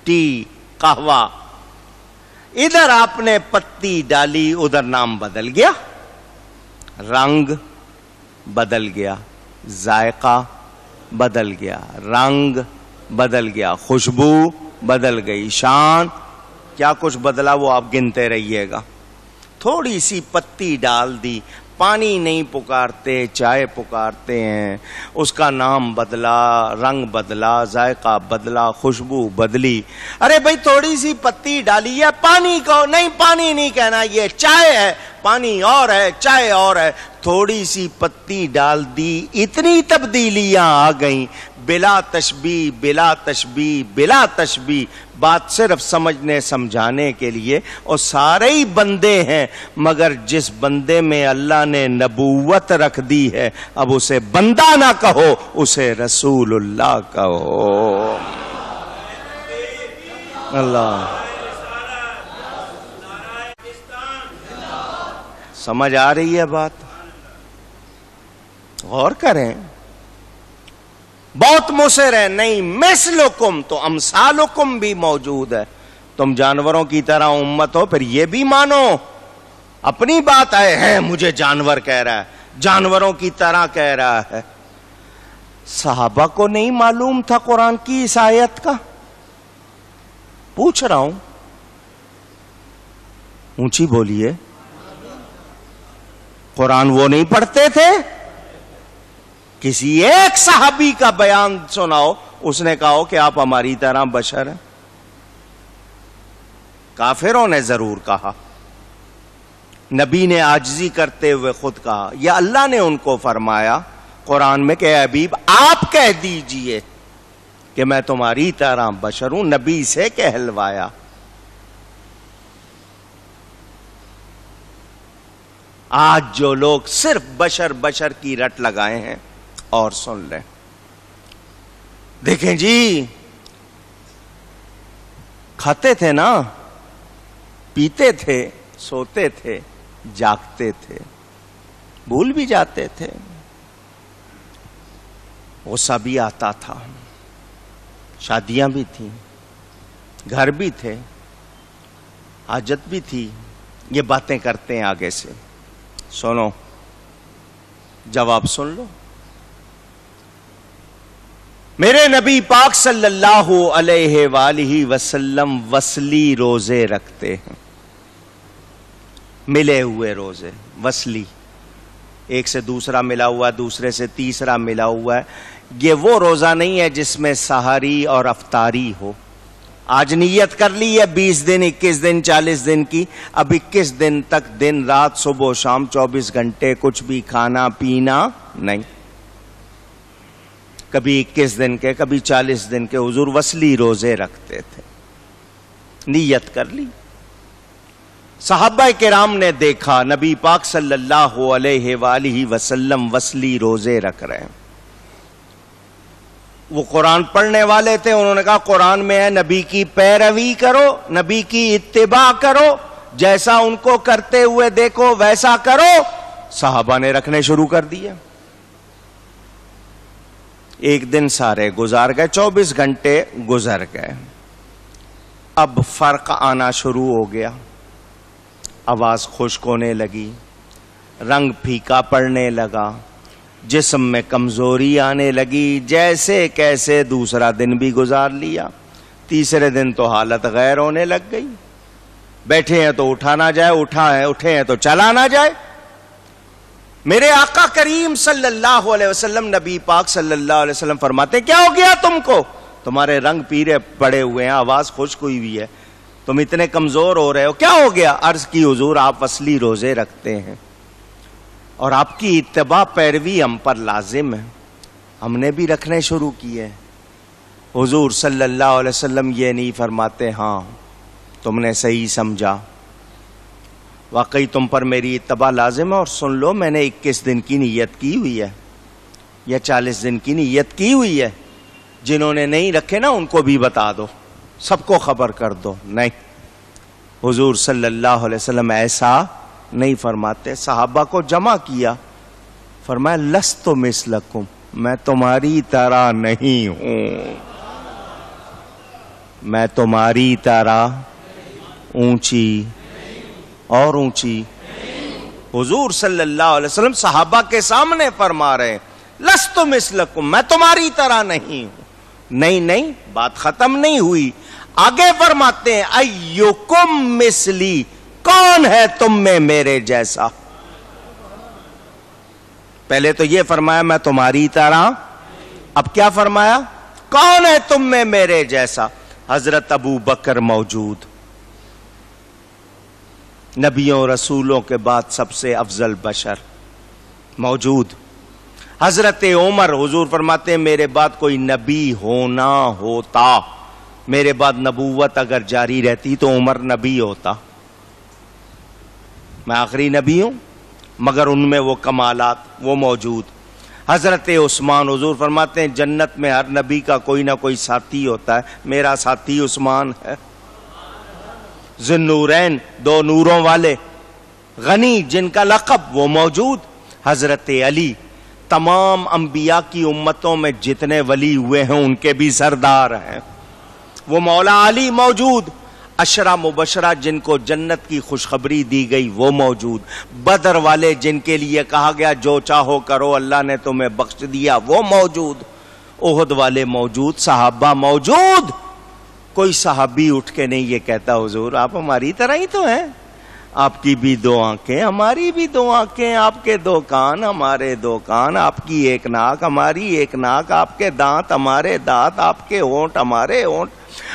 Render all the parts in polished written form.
T قہوہ، ادھر آپ نے پتی ڈالی، ادھر نام بدل گیا، رنگ بدل گیا، ذائقہ بدل گیا، رنگ بدل گیا، خوشبو بدل گئی، شان، کیا کچھ بدلا وہ آپ گنتے رہیے گا۔ تھوڑی سی پتی ڈال دی، پانی نہیں پکارتے، چائے پکارتے ہیں، اس کا نام بدلا، رنگ بدلا، ذائقہ بدلا، خوشبو بدلی۔ ارے بھائی تھوڑی سی پتی ڈالی ہے، پانی کو نہیں، پانی نہیں کہنا، یہ چائے ہے، پانی اور ہے، چائے اور ہے۔ تھوڑی سی پتی ڈال دی، اتنی تبدیلیاں آ گئیں، بلا تشبیہ، بلا تشبیہ، بلا تشبیہ۔ بات صرف سمجھنے سمجھانے کے لیے، اور سارے ہی بندے ہیں، مگر جس بندے میں اللہ نے نبوت رکھ دی ہے، اب اسے بندہ نہ کہو، اسے رسول اللہ کہو۔ اللہ، سمجھ آ رہی ہے بات؟ غور کریں، بہت مصر ہے، نہیں مثلکم، تو امثالکم بھی موجود ہے۔ تم جانوروں کی طرح امت ہو، پھر یہ بھی مانو، اپنی بات ہے مجھے جانور کہہ رہا ہے، جانوروں کی طرح کہہ رہا ہے۔ صحابہ کو نہیں معلوم تھا قرآن کی اس آیت کا؟ پوچھ رہا ہوں، اونچی بولیے، قرآن وہ نہیں پڑھتے تھے؟ کسی ایک صحابی کا بیان سناؤ، اس نے کہا کہ آپ ہماری طرح بشر ہیں؟ کافروں نے ضرور کہا، نبی نے عاجزی کرتے ہوئے خود کہا، یا اللہ نے ان کو فرمایا قرآن میں کہ حبیب آپ کہہ دیجئے کہ میں تمہاری طرح بشر ہوں، نبی سے کہلوایا۔ آج جو لوگ صرف بشر بشر کی رٹ لگائے ہیں، اور سن لیں، دیکھیں جی، کھاتے تھے نا، پیتے تھے، سوتے تھے، جاگتے تھے، بھول بھی جاتے تھے، غصہ بھی آتا تھا، شادیاں بھی تھیں، گھر بھی تھے، حاجت بھی تھی۔ یہ باتیں کرتے ہیں آگے سے، سنو، جواب سن لو۔ میرے نبی پاک صلی اللہ علیہ وآلہ وسلم وصلی روزے رکھتے ہیں، ملے ہوئے روزے، وصلی، ایک سے دوسرا ملا ہوا، دوسرے سے تیسرا ملا ہوا ہے۔ یہ وہ روزہ نہیں ہے جس میں سحری اور افطاری ہو۔ آج نیت کر لی ہے 20 دن، 21 دن، 40 دن کی، اب 21 دن تک دن رات صبح و شام 24 گھنٹے کچھ بھی کھانا پینا نہیں۔ کبھی 21 دن کے، کبھی 40 دن کے حضور وصلی روزے رکھتے تھے، نیت کر لی۔ صحابہ کرام نے دیکھا نبی پاک صلی اللہ علیہ وآلہ وسلم وصلی روزے رکھ رہے ہیں۔ وہ قرآن پڑھنے والے تھے، انہوں نے کہا قرآن میں ہے نبی کی پیروی کرو، نبی کی اتباع کرو، جیسا ان کو کرتے ہوئے دیکھو ویسا کرو۔ صحابہ نے رکھنے شروع کر دیے۔ ایک دن سارے گزار گئے، 24 گھنٹے گزر گئے، اب فرق آنا شروع ہو گیا، آواز خشک ہونے لگی، رنگ پھیکا پڑنے لگا، جسم میں کمزوری آنے لگی، جیسے کیسے دوسرا دن بھی گزار لیا، تیسرے دن تو حالت غیر ہونے لگ گئی، بیٹھے ہیں تو اٹھا نہ جائے، اٹھے ہیں تو چلا نہ جائے۔ میرے آقا کریم صلی اللہ علیہ وسلم، نبی پاک صلی اللہ علیہ وسلم فرماتے کیا ہو گیا تم کو؟ تمہارے رنگ پیرے پڑے ہوئے ہیں، آواز خشک ہوئی ہوئی ہے، تم اتنے کمزور ہو رہے ہو، کیا ہو گیا؟ عرض کی حضور آپ وصلی روزے رکھتے ہیں اور آپ کی اتباع پیروی ہم پر لازم ہے، ہم نے بھی رکھنے شروع کیے۔ حضور صلی اللہ علیہ وسلم یہ نہیں فرماتے ہاں تم نے صحیح سمجھا، واقعی تم پر میری اتباع لازم ہے، اور سن لو میں نے 21 دن کی نیت کی ہوئی ہے یا 40 دن کی نیت کی ہوئی ہے، جنہوں نے نہیں رکھے نا ان کو بھی بتا دو، سب کو خبر کر دو۔ نہیں، حضور صلی اللہ علیہ وسلم ایسا نہیں فرماتے۔ صحابہ کو جمع کیا، فرمایا لست مثلکم، میں تمہاری طرح نہیں ہوں، میں تمہاری طرح اونچی اور اونچی. حضور صلی اللہ علیہ وسلم صحابہ کے سامنے فرما رہے ہیں لست مثلکم، میں تمہاری طرح نہیں ہوں. نہیں، بات ختم نہیں ہوئی. آگے فرماتے ہیں ایکم مثلی، کون ہے تم میں میرے جیسا. پہلے تو یہ فرمایا میں تمہاری طرح، اب کیا فرمایا کون ہے تم میں میرے جیسا. حضرت ابو بکر موجود، نبیوں رسولوں کے بعد سب سے افضل بشر موجود. حضرت عمر، حضور فرماتے ہیں میرے بعد کوئی نبی ہونا ہوتا، میرے بعد نبوت اگر جاری رہتی تو عمر نبی ہوتا. میں آخری نبی ہوں مگر ان میں وہ کمالات وہ موجود. حضرت عثمان، حضور فرماتے ہیں جنت میں ہر نبی کا کوئی نہ کوئی ساتھی ہوتا ہے، میرا ساتھی عثمان ہے. ذو النورین، دو نوروں والے، غنی جن کا لقب وہ موجود. حضرت علی، تمام انبیاء کی امتوں میں جتنے ولی ہوئے ہیں ان کے بھی سردار ہیں، وہ مولا علی موجود. عشرہ مبشرہ جن کو جنت کی خوشخبری دی گئی وہ موجود. بدر والے جن کے لیے کہا گیا جو چاہو کرو اللہ نے تمہیں بخش دیا وہ موجود. احد والے موجود، صحابہ موجود. کوئی صحابی اٹھ کے نہیں یہ کہتا حضور آپ ہماری طرح ہی تو ہیں، آپ کی بھی دو آنکھیں ہماری بھی دو آنکھیں، آپ کے دو کان ہمارے دو کان، آپ کی ایک ناک ہماری ایک ناک، آپ کے دانت ہمارے دانت، آپ کے ہونٹ ہمارے ہونٹ،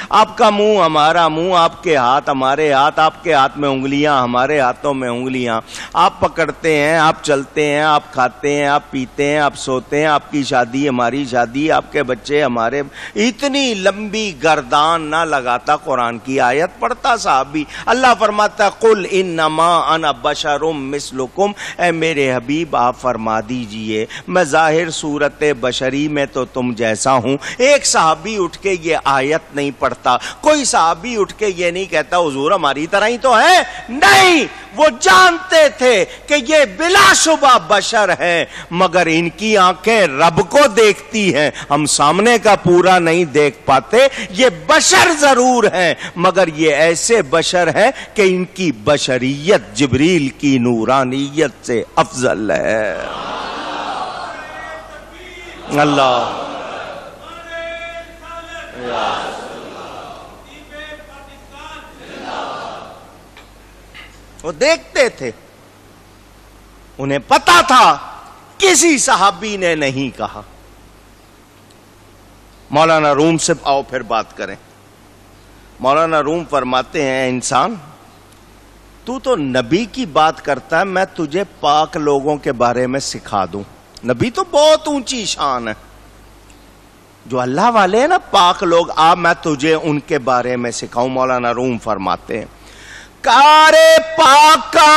آپ کا منہ ہمارا منہ، آپ کے ہاتھ ہمارے ہاتھ، آپ کے ہاتھ میں انگلیاں ہمارے ہاتھوں میں انگلیاں. آپ پکڑتے ہیں، آپ چلتے ہیں، آپ کھاتے ہیں، آپ پیتے ہیں، آپ سوتے ہیں، آپ کی شادی ہماری شادی، آپ کے بچے ہمارے. اتنی لمبی گردان نہ لگاتا، قرآن کی آیت پڑھتا صحابی. اللہ فرماتا قل انما انا بشر مثلکم، اے میرے حبیب آپ فرما دیجئے میں ظاہر صورت بشری میں تو تم جیسا ہوں. ایک صحابی اٹھ کے یہ آیت نہیں پڑھتا، کوئی صحابی اٹھ کے یہ نہیں کہتا حضور ہماری طرح ہی تو ہے. نہیں، وہ جانتے تھے کہ یہ بلا شبہ بشر ہے مگر ان کی آنکھیں رب کو دیکھتی ہیں، ہم سامنے کا پورا نہیں دیکھ پاتے. یہ بشر ضرور ہیں مگر یہ ایسے بشر ہیں کہ ان کی بشریت جبریل کی نورانیت سے افضل ہے. اللہ وہ دیکھتے تھے، انہیں پتا تھا کسی صحابی نے نہیں کہا. مولانا روم سے آؤ پھر بات کریں. مولانا روم فرماتے ہیں انسان تو نبی کی بات کرتا ہے، میں تجھے پاک لوگوں کے بارے میں سکھا دوں. نبی تو بہت اونچی شان ہے، جو اللہ والے ہیں نا پاک لوگ، میں تجھے ان کے بارے میں سکھاؤں. مولانا روم فرماتے ہیں کارے پاکا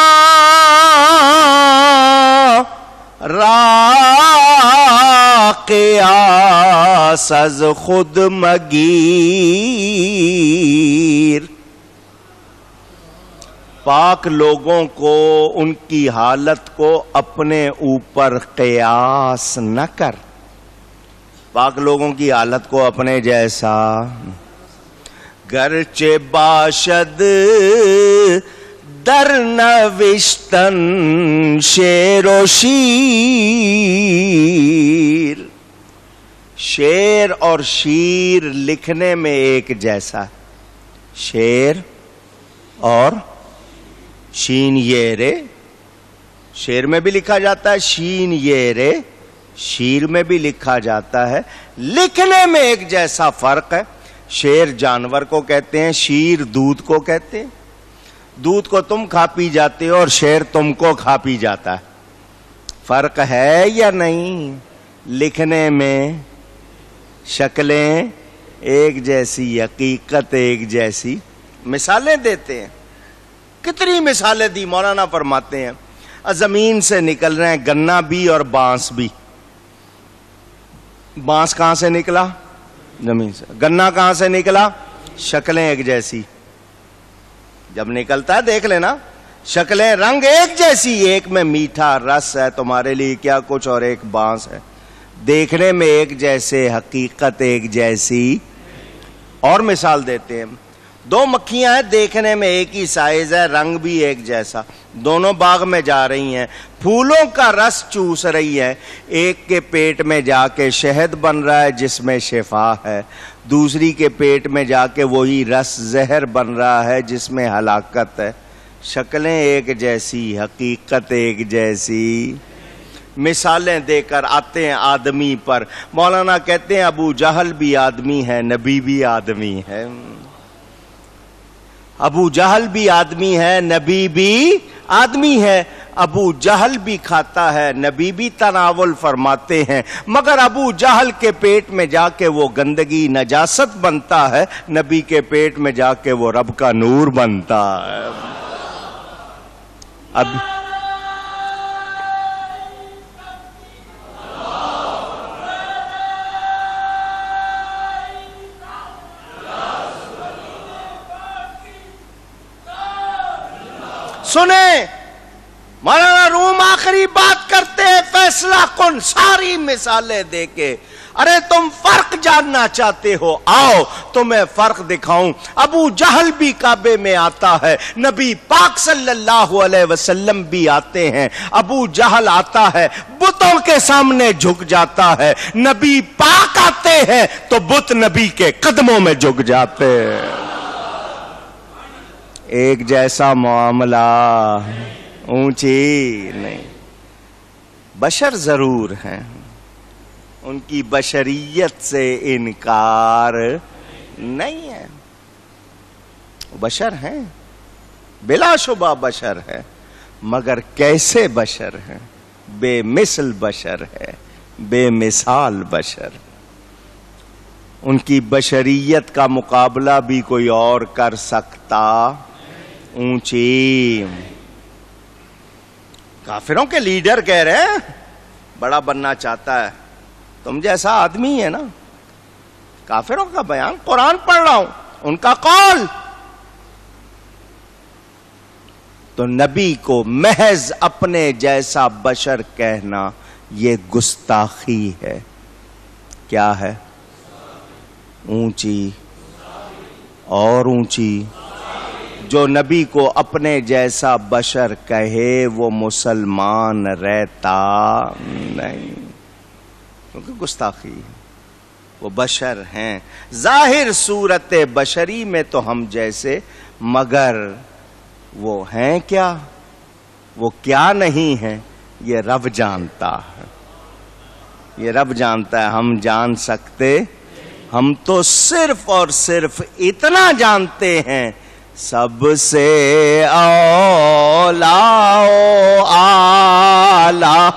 راقیاس از خود مگیر. پاک لوگوں کو ان کی حالت کو اپنے اوپر قیاس نہ کر. پاک لوگوں کی حالت کو اپنے جیسا، گرچہ باشد در نوشتن شعر و شیر. شعر اور شیر لکھنے میں ایک جیسا، شعر اور شین یہ رے، شعر میں بھی لکھا جاتا ہے، شین یہ رے شیر میں بھی لکھا جاتا ہے. لکھنے میں ایک جیسا فرق ہے. شیر جانور کو کہتے ہیں، شیر دودھ کو کہتے ہیں. دودھ کو تم کھا پی جاتے ہو اور شیر تم کو کھا پی جاتا ہے. فرق ہے یا نہیں؟ لکھنے میں شکلیں ایک جیسی، حقیقت ایک جیسی. مثالیں دیتے ہیں، کتنی مثالیں دی. مولانا فرماتے ہیں زمین سے نکل رہے ہیں گنا بھی اور بانس بھی. بانس کہاں سے نکلا؟ زمین سے. گنا کہاں سے نکلا؟ شکلیں ایک جیسی. جب نکلتا ہے دیکھ لینا، شکلیں رنگ ایک جیسی، ایک میں میٹھا رس ہے تمہارے لیے کیا کچھ اور ایک بانس ہے. دیکھنے میں ایک جیسے، حقیقت ایک جیسی. اور مثال دیتے ہیں. دو مکھیاں ہیں, دیکھنے میں ایک ہی سائز ہے, رنگ بھی ایک جیسا, دونوں باغ میں جا رہی ہیں, پھولوں کا رس چوس رہی ہے. ایک کے پیٹ میں جا کے شہد بن رہا ہے جس میں شفا ہے, دوسری کے پیٹ میں جا کے وہی رس زہر بن رہا ہے جس میں ہلاکت ہے. شکلیں ایک جیسی, حقیقت ایک جیسی. مثالیں دے کر آتے ہیں آدمی پر. مولانا کہتے ہیں ابو جہل بھی آدمی ہے, نبی بھی آدمی ہے. ابو جہل بھی آدمی ہے, نبی بھی آدمی ہے. ابو جہل بھی کھاتا ہے, نبی بھی تناول فرماتے ہیں, مگر ابو جہل کے پیٹ میں جا کے وہ گندگی نجاست بنتا ہے, نبی کے پیٹ میں جا کے وہ رب کا نور بنتا ہے. اب سنیں, مولانا روم آخری بات کرتے ہیں فیصلہ کن, ساری مثالیں دے کے. ارے تم فرق جاننا چاہتے ہو, آؤ تمہیں فرق دکھاؤں. ابو جہل بھی کعبے میں آتا ہے, نبی پاک صلی اللہ علیہ وسلم بھی آتے ہیں. ابو جہل آتا ہے, بتوں کے سامنے جھک جاتا ہے, نبی پاک آتے ہیں تو بت نبی کے قدموں میں جھک جاتے ہیں. ایک جیسا معاملہ, اونچی نہیں. بشر ضرور ہیں, ان کی بشریت سے انکار نہیں ہے. بشر ہیں, بلا شبہ بشر ہے, مگر کیسے بشر ہیں؟ بے مثل بشر ہے, بے مثال بشر. ان کی بشریت کا مقابلہ بھی کوئی اور کر سکتا؟ اونچی. کافروں کے لیڈر کہہ رہے ہیں بڑا بننا چاہتا ہے, تم جیسا آدمی ہے نا. کافروں کا بیان, قرآن پڑھ رہا ہوں, ان کا قول. تو نبی کو محض اپنے جیسا بشر کہنا یہ گستاخی ہے. کیا ہے؟ اونچی اور اونچی. جو نبی کو اپنے جیسا بشر کہے وہ مسلمان رہتا نہیں, کیونکہ گستاخی ہے. وہ بشر ہیں, ظاہر صورت بشری میں تو ہم جیسے, مگر وہ ہیں کیا, وہ کیا نہیں ہیں, یہ رب جانتا ہے. یہ رب جانتا ہے, ہم جان سکتے. ہم تو صرف اور صرف اتنا جانتے ہیں, سب سے اولا و اعلی.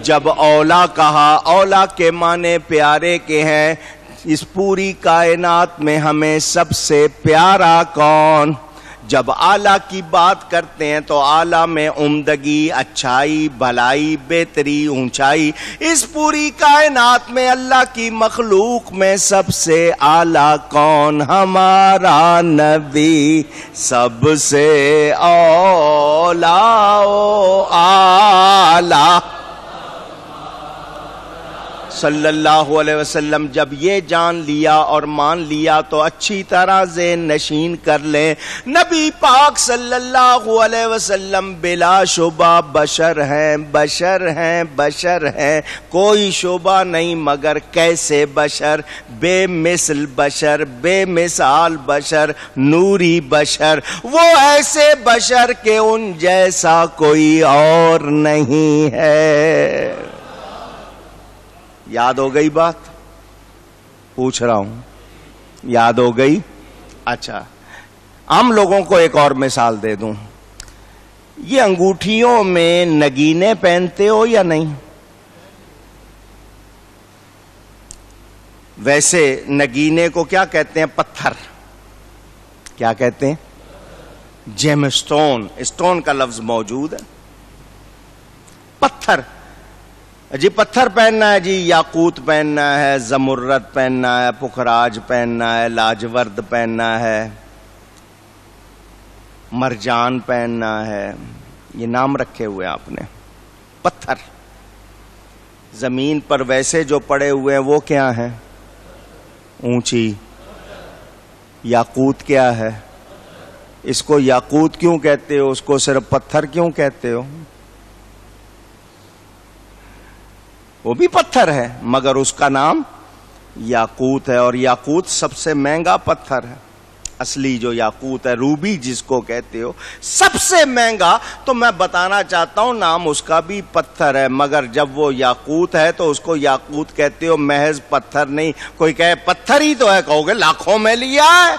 جب اولا کہا, اولا کے معنی پیارے کے ہیں. اس پوری کائنات میں ہمیں سب سے پیارا کون؟ جب اعلیٰ کی بات کرتے ہیں تو اعلیٰ میں عمدگی, اچھائی, بھلائی, بہتری, اونچائی. اس پوری کائنات میں اللہ کی مخلوق میں سب سے اعلیٰ کون؟ ہمارا نبی. سب سے اولا و اعلیٰ صلی اللہ علیہ وسلم. جب یہ جان لیا اور مان لیا تو اچھی طرح ذہن نشین کر لیں, نبی پاک صلی اللہ علیہ وسلم بلا شبہ بشر ہیں, بشر ہیں, بشر ہیں. کوئی شبہ نہیں, مگر کیسے بشر؟ بے مثل بشر, بے مثال بشر, نوری بشر. وہ ایسے بشر کہ ان جیسا کوئی اور نہیں ہے. یاد ہو گئی بات؟ پوچھ رہا ہوں, یاد ہو گئی؟ اچھا, عام لوگوں کو ایک اور مثال دے دوں. یہ انگوٹھیوں میں نگینے پہنتے ہو یا نہیں؟ ویسے نگینے کو کیا کہتے ہیں؟ پتھر. کیا کہتے ہیں؟ جیم اسٹون. اسٹون کا لفظ موجود ہے. پتھر. جی پتھر پہننا ہے, جی یاقوت پہننا ہے, زمرد پہننا ہے, پخراج پہننا ہے, لاجورد پہننا ہے, مرجان پہننا ہے. یہ نام رکھے ہوئے آپ نے, پتھر. زمین پر ویسے جو پڑے ہوئے ہیں وہ کیا ہیں؟ اونچی. یاقوت کیا ہے؟ اس کو یاقوت کیوں کہتے ہو؟ اس کو صرف پتھر کیوں کہتے ہو؟ وہ بھی پتھر ہے مگر اس کا نام یاقوت ہے، اور یاقوت سب سے مہنگا پتھر ہے. اصلی جو یاقوت ہے، روبی جس کو کہتے ہو، سب سے مہنگا. تو میں بتانا چاہتا ہوں نام اس کا بھی پتھر ہے، مگر جب وہ یاقوت ہے تو اس کو یاقوت کہتے ہو، محض پتھر نہیں. کوئی کہے پتھر ہی تو ہے، کہو گے لاکھوں میں لیا ہے،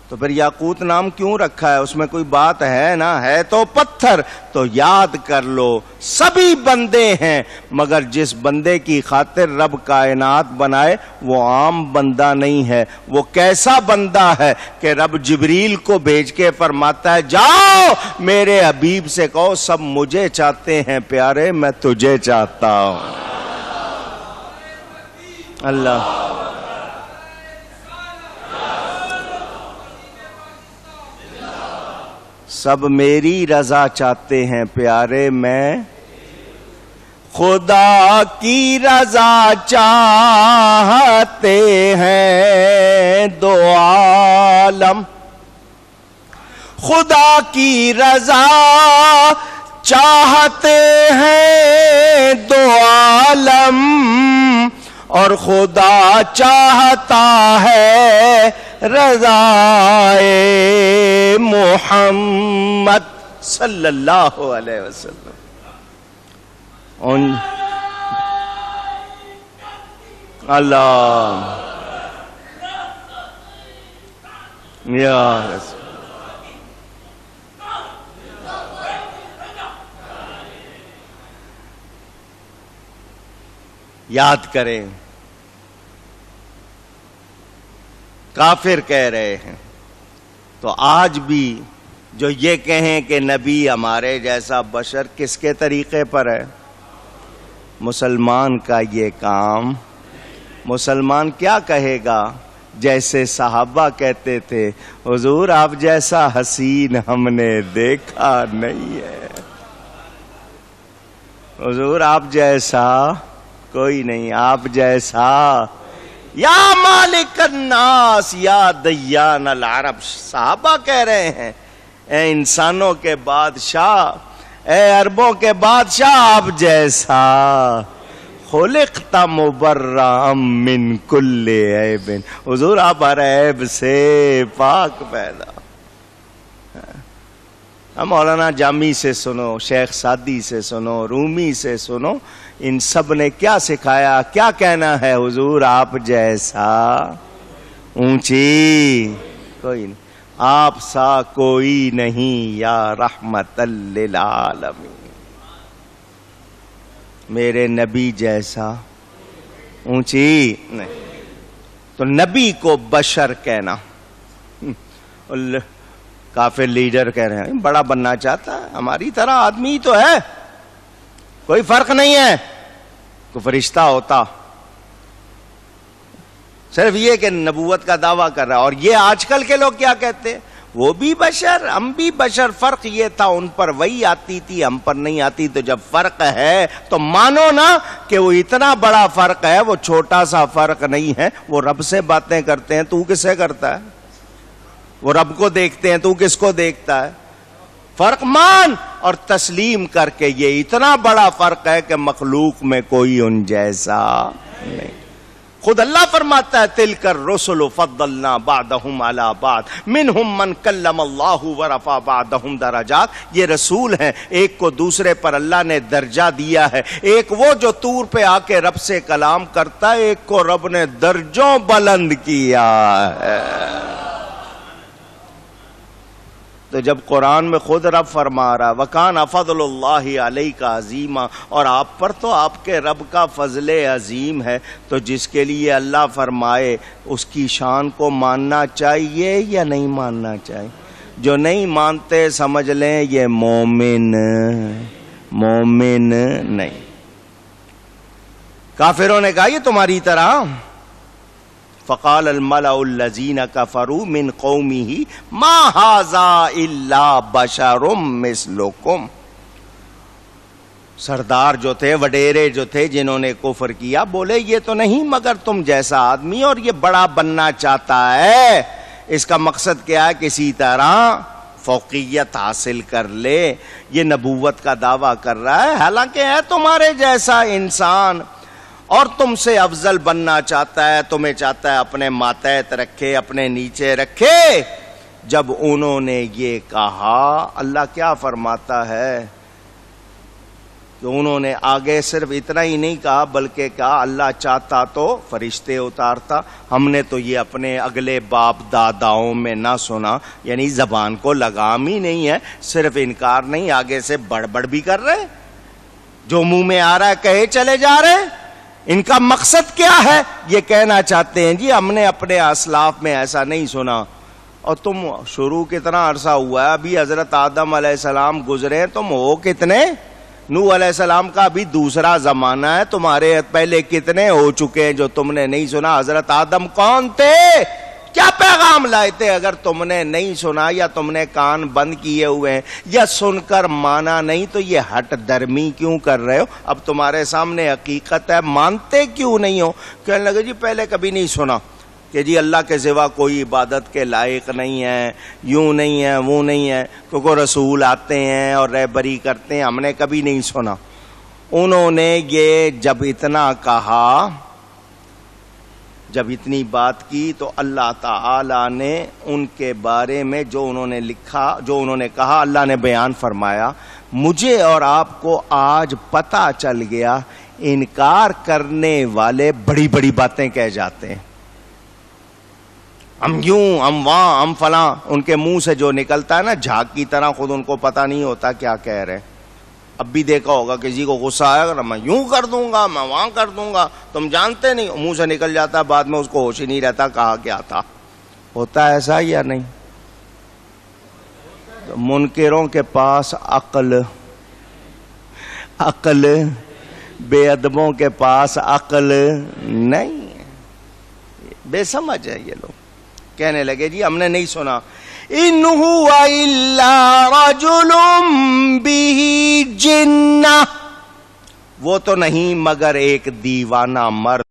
تو پھر یاقوت نام کیوں رکھا ہے؟ اس میں کوئی بات ہے نا؟ ہے تو پتھر. تو یاد کر لو سبھی بندے ہیں، مگر جس بندے کی خاطر رب کائنات بنائے وہ عام بندہ نہیں ہے. وہ کیسا بندہ ہے کہ رب جبریل کو بھیج کے فرماتا ہے جاؤ میرے حبیب سے کہو سب مجھے چاہتے ہیں پیارے، میں تجھے چاہتا ہوں. اللہ سب میری رضا چاہتے ہیں پیارے، میں خدا کی رضا چاہتے ہیں دو عالم. خدا کی رضا چاہتے ہیں دو عالم، اور خدا چاہتا ہے رضائے محمد صلی اللہ علیہ وسلم. اللہ یا رسول یاد کریں. کافر کہہ رہے ہیں تو آج بھی جو یہ کہیں کہ نبی ہمارے جیسا بشر کس کے طریقے پر ہے؟ مسلمان کا یہ کام. مسلمان کیا کہے گا؟ جیسے صحابہ کہتے تھے حضور آپ جیسا حسین ہم نے دیکھا نہیں ہے، حضور آپ جیسا کوئی نہیں، آپ جیسا یا مالک الناس یا دیان العرب. صحابہ کہہ رہے ہیں اے انسانوں کے بادشاہ، اے عربوں کے بادشاہ آپ جیسا خلقت مبرأ من کل عیب. حضور آپ ہر عیب سے پاک پیدا. مولانا جامی سے سنو، شیخ سعدی سے سنو، رومی سے سنو، ان سب نے کیا سکھایا، کیا کہنا ہے؟ حضور آپ جیسا اونچی کوئی نہیں، آپ سا کوئی نہیں یا رحمت للعالمین. میرے نبی جیسا اونچی نہیں. تو نبی کو بشر کہنا. کافر لیڈر کہہ رہے ہیں بڑا بننا چاہتا ہے، ہماری طرح آدمی تو ہے، کوئی فرق نہیں ہے. کوئی فرشتہ ہوتا، صرف یہ کہ نبوت کا دعویٰ کر رہا ہے. اور یہ آج کل کے لوگ کیا کہتے ہیں؟ وہ بھی بشر ہم بھی بشر. فرق یہ تھا ان پر وہی آتی تھی ہم پر نہیں آتی. تو جب فرق ہے تو مانو نا کہ وہ اتنا بڑا فرق ہے، وہ چھوٹا سا فرق نہیں ہے. وہ رب سے باتیں کرتے ہیں، تو کس سے کرتا ہے؟ وہ رب کو دیکھتے ہیں، تو کس کو دیکھتا ہے؟ فرق مان اور تسلیم کر کے یہ اتنا بڑا فرق ہے کہ مخلوق میں کوئی ان جیسا نہیں. خود اللہ فرماتا ہے تلک الرسل فضلنا بعضهم علی بعض منہم من کلم اللہ ورفع بعضهم درجات. یہ رسول ہیں، ایک کو دوسرے پر اللہ نے درجہ دیا ہے. ایک وہ جو طور پہ آ کے رب سے کلام کرتا ہے، ایک کو رب نے درجوں بلند کیا ہے. تو جب قرآن میں خود رب فرما رہا وَكَانَ فَضْلُ اللَّهِ عَلَيْكَ عَظِيمًا، اور آپ پر تو آپ کے رب کا فضل عظیم ہے، تو جس کے لیے اللہ فرمائے اس کی شان کو ماننا چاہیے یا نہیں ماننا چاہیے؟ جو نہیں مانتے سمجھ لیں یہ مومن نہیں. کافروں نے کہا یہ تمہاری طرح. فقال الملأ الذين كفروا من قومه ما هذا الا بشر مثلكم. سردار جو تھے، وڈیرے جو تھے جنہوں نے کفر کیا، بولے یہ تو نہیں مگر تم جیسا آدمی، اور یہ بڑا بننا چاہتا ہے، اس کا مقصد کیا ہے؟ کسی طرح فوقیت حاصل کر لے، یہ نبوت کا دعویٰ کر رہا ہے، حالانکہ ہے تمہارے جیسا انسان اور تم سے افضل بننا چاہتا ہے، تمہیں چاہتا ہے اپنے ماتحت رکھے، اپنے نیچے رکھے۔ جب انہوں نے یہ کہا، اللہ کیا فرماتا ہے کہ انہوں نے آگے صرف اتنا ہی نہیں کہا بلکہ کہا اللہ چاہتا تو فرشتے اتارتا۔ ہم نے تو یہ اپنے اگلے باپ داداؤں میں نہ سنا، یعنی زبان کو لگام ہی نہیں ہے، صرف انکار نہیں، آگے سے بڑبڑ بھی کر رہے، جو منہ میں آ رہا ہے کہے چلے جا رہے۔ ان کا مقصد کیا ہے؟ یہ کہنا چاہتے ہیں جی ہم نے اپنے اسلاف میں ایسا نہیں سنا۔ اور تم شروع کتنا عرصہ ہوا ہے، ابھی حضرت آدم علیہ السلام گزرے، تم ہو کتنے؟ نوح علیہ السلام کا ابھی دوسرا زمانہ ہے، تمہارے پہلے کتنے ہو چکے ہیں جو تم نے نہیں سنا۔ حضرت آدم کون تھے؟ کیا پیغام لائے تھے؟ اگر تم نے نہیں سنا یا تم نے کان بند کیے ہوئے ہیں یا سن کر مانا نہیں تو یہ ہٹ درمی کیوں کر رہے ہو؟ اب تمہارے سامنے حقیقت ہے، مانتے کیوں نہیں ہو؟ کہنے لگے جی پہلے کبھی نہیں سنا کہ جی اللہ کے سوا کوئی عبادت کے لائق نہیں ہے، یوں نہیں ہے، وہ نہیں ہے، کیونکہ رسول آتے ہیں اور رہبری کرتے ہیں، ہم نے کبھی نہیں سنا۔ انہوں نے یہ جب اتنا کہا، جب اتنی بات کی تو اللہ تعالی نے ان کے بارے میں جو انہوں نے لکھا، جو انہوں نے کہا، اللہ نے بیان فرمایا، مجھے اور آپ کو آج پتہ چل گیا انکار کرنے والے بڑی بڑی باتیں کہہ جاتے ہیں، ہم یوں، ہم وہاں، ہم فلاں، ان کے منہ سے جو نکلتا ہے نا جھاگ کی طرح، خود ان کو پتہ نہیں ہوتا کیا کہہ رہے۔ اب بھی دیکھا ہوگا کسی کو غصہ آیا گا، میں یوں کر دوں گا، میں وہاں کر دوں گا، تم جانتے نہیں، منہ سے نکل جاتا ہے، بعد میں اس کو ہوش ہی نہیں رہتا کہا کیا تھا۔ ہوتا ایسا یا نہیں؟ منکروں کے پاس عقل، بے ادبوں کے پاس عقل نہیں ہے، بے سمجھ ہے یہ لوگ۔ کہنے لگے جی ہم نے نہیں سنا، ان هو الا رجل به جنہ، وہ تو نہیں مگر ایک دیوانہ مرد